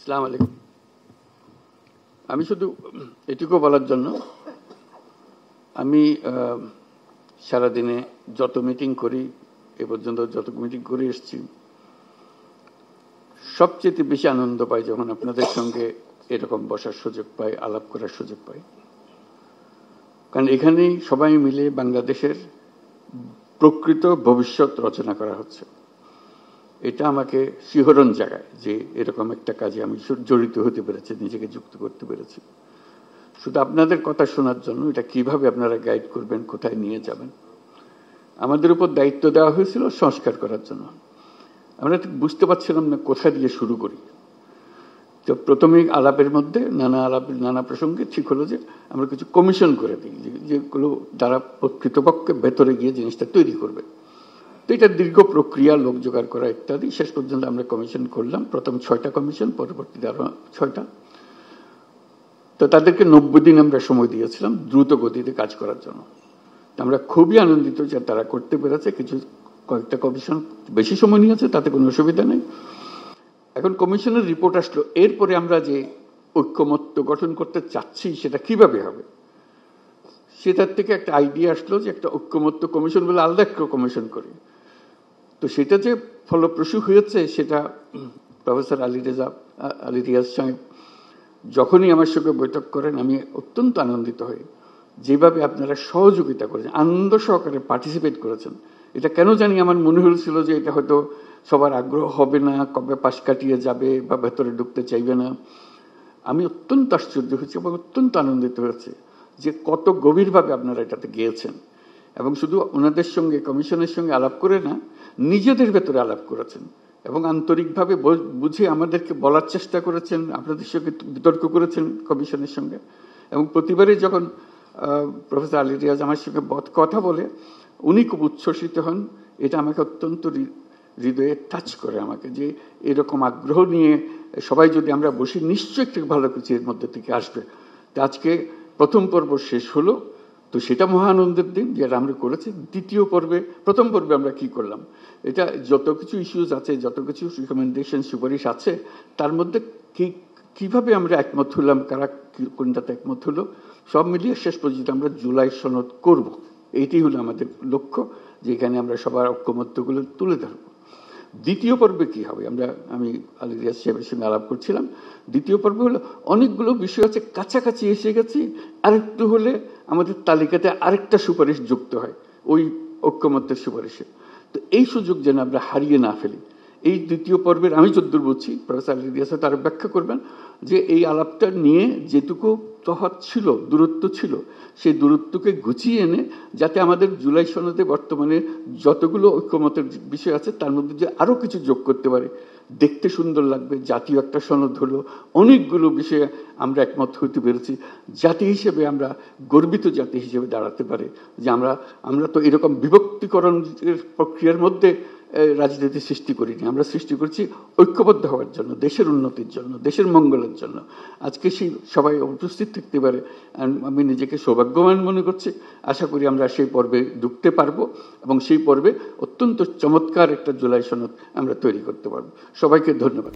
আসসালামু আলাইকুম। আমি শুধু এটুকু বলার জন্য, আমি সারাদিনে যত মিটিং করি, এ পর্যন্ত যত মিটিং করে এসেছি, সবচেয়ে বেশি আনন্দ পাই যখন আপনাদের সঙ্গে এরকম বসার সুযোগ পাই, আলাপ করার সুযোগ পাই। কারণ এখানেই সবাই মিলে বাংলাদেশের প্রকৃত ভবিষ্যৎ রচনা করা হচ্ছে। এটা আমাকে শিহরণ জাগায় যে এরকম একটা কাজে আমি জড়িত হতে পেরেছি, নিজেকে যুক্ত করতে পেরেছি। শুধু আপনাদের কথা শোনার জন্য, এটা কিভাবে আপনারা গাইড করবেন, কোথায় নিয়ে যাবেন। আমাদের উপর দায়িত্ব দেওয়া হয়েছিল সংস্কার করার জন্য। আমরা ঠিক বুঝতে পারছিলাম না কোথায় দিয়ে শুরু করি। তো প্রথমেই আলাপের মধ্যে নানা প্রসঙ্গে ঠিক হলো যে আমরা কিছু কমিশন করে দিই, যেগুলো দ্বারা কৃতপক্ষে ভেতরে গিয়ে জিনিসটা তৈরি করবে। তো এটা দীর্ঘ প্রক্রিয়া, লোক জোগাড় করা ইত্যাদি। শেষ পর্যন্ত আমরা কমিশন করলাম, প্রথম 6টা কমিশন, পরবর্তীতে আরো 6টা। তো তাদেরকে 90 দিন আমরা সময় দিয়েছিলাম দ্রুত গতিতে কাজ করার জন্য। আমরা খুবই আনন্দিত যে তারা করতে পেরেছে। কয়েকটা কমিশন বেশি সময় নিয়েছে, তাতে কোনো অসুবিধা নেই। এখন কমিশনের রিপোর্ট আসলো, এরপরে আমরা যে ঐক্যমত্য গঠন করতে চাচ্ছি সেটা কিভাবে হবে, সেটার থেকে একটা আইডিয়া আসলো যে একটা ঐক্যমত্য কমিশন বলে আলাদা একটা কমিশন করি। তো সেটা যে ফলপ্রসূ হয়েছে, সেটা প্রফেসর আলী রিয়াজ সাহেব যখনই আমার সঙ্গে বৈঠক করেন, আমি অত্যন্ত আনন্দিত হই যেভাবে আপনারা সহযোগিতা করেছেন, আনন্দ সহকারে পার্টিসিপেট করেছেন। এটা কেন জানি আমার মনে হয়েছিল যে এটা হয়তো সবার আগ্রহ হবে না, কবে পাশ কাটিয়ে যাবে বা ভেতরে ঢুকতে চাইবে না। আমি অত্যন্ত আশ্চর্য হয়েছি এবং অত্যন্ত আনন্দিত হয়েছে যে কত গভীরভাবে আপনারা এটাতে গিয়েছেন। এবং শুধু ওনাদের সঙ্গে, কমিশনের সঙ্গে আলাপ করে না, নিজেদের ভেতরে আলাপ করেছেন এবং আন্তরিকভাবে বুঝে আমাদেরকে বলার চেষ্টা করেছেন, আপনাদের সঙ্গে বিতর্ক করেছেন কমিশনের সঙ্গে। এবং প্রতিবারই যখন প্রফেসর আলী রিয়াজ আমার সঙ্গে কথা বলে, উনি খুব উচ্ছ্বসিত হন। এটা আমাকে অত্যন্ত হৃদয়ে টাচ করে আমাকে, যে এরকম আগ্রহ নিয়ে সবাই যদি আমরা বসি, নিশ্চয়ই একটু ভালো কিছু এর মধ্যে থেকে আসবে। তো আজকে প্রথম পর্ব শেষ হলো, তো সেটা মহা আনন্দের দিন যেটা আমরা করেছি। দ্বিতীয় পর্বে, প্রথম পর্বে আমরা কি করলাম, এটা যত কিছু ইস্যুজ আছে, যত কিছু রিকমেন্ডেশন, সুপারিশ আছে, তার মধ্যে কিভাবে আমরা একমত হলাম, কারা কোনটাতে একমত হলো, সব মিলিয়ে শেষ পর্যন্ত আমরা জুলাই সনদ করব। এইটি হলো আমাদের লক্ষ্য, যেখানে আমরা সবার ঐক্যমত্যগুলো তুলে ধরবো। দ্বিতীয় পর্বে কি হবে, আমি আলী রিয়াজ সাহেবের সঙ্গে আলাপ করছিলাম। দ্বিতীয় পর্বে হলো অনেকগুলো বিষয় আছে, কাছাকাছি এসে গেছি, আরেকটু হলে আমাদের তালিকাতে আরেকটা সুপারিশ যুক্ত হয় ওই ঐক্যমত্যের সুপারিশে। তো এই সুযোগ যেন আমরা হারিয়ে না ফেলি। এই দ্বিতীয় পর্বের আমি যদ্দূর বুঝছি, প্রফেসর আলী রিয়াজ তারা ব্যাখ্যা করবেন যে এই আলাপটা নিয়ে যেটুকু তফাৎ ছিল, দূরত্ব ছিল, সেই দূরত্বকে গুছিয়ে এনে যাতে আমাদের জুলাই সনদে বর্তমানে যতগুলো ঐক্যমতের বিষয় আছে তার মধ্যে যে আরো কিছু যোগ করতে পারে, দেখতে সুন্দর লাগবে। জাতীয় একটা সনদ হলো, অনেকগুলো বিষয়ে আমরা একমত হতে পেরেছি। জাতি হিসেবে আমরা গর্বিত জাতি হিসেবে দাঁড়াতে পারে যে আমরা তো এরকম বিভক্তিকরণের প্রক্রিয়ার মধ্যে রাজনীতি সৃষ্টি করিনি। আমরা সৃষ্টি করছি ঐক্যবদ্ধ হওয়ার জন্য, দেশের উন্নতির জন্য, দেশের মঙ্গলের জন্য। আজকে সেই সবাই উপস্থিত থাকতে পারে, আমি নিজেকে সৌভাগ্যবান মনে করছি। আশা করি আমরা সেই পর্বে ঢুকতে পারবো এবং সেই পর্বে অত্যন্ত চমৎকার একটা জুলাই সনদ আমরা তৈরি করতে পারবো। সবাইকে ধন্যবাদ।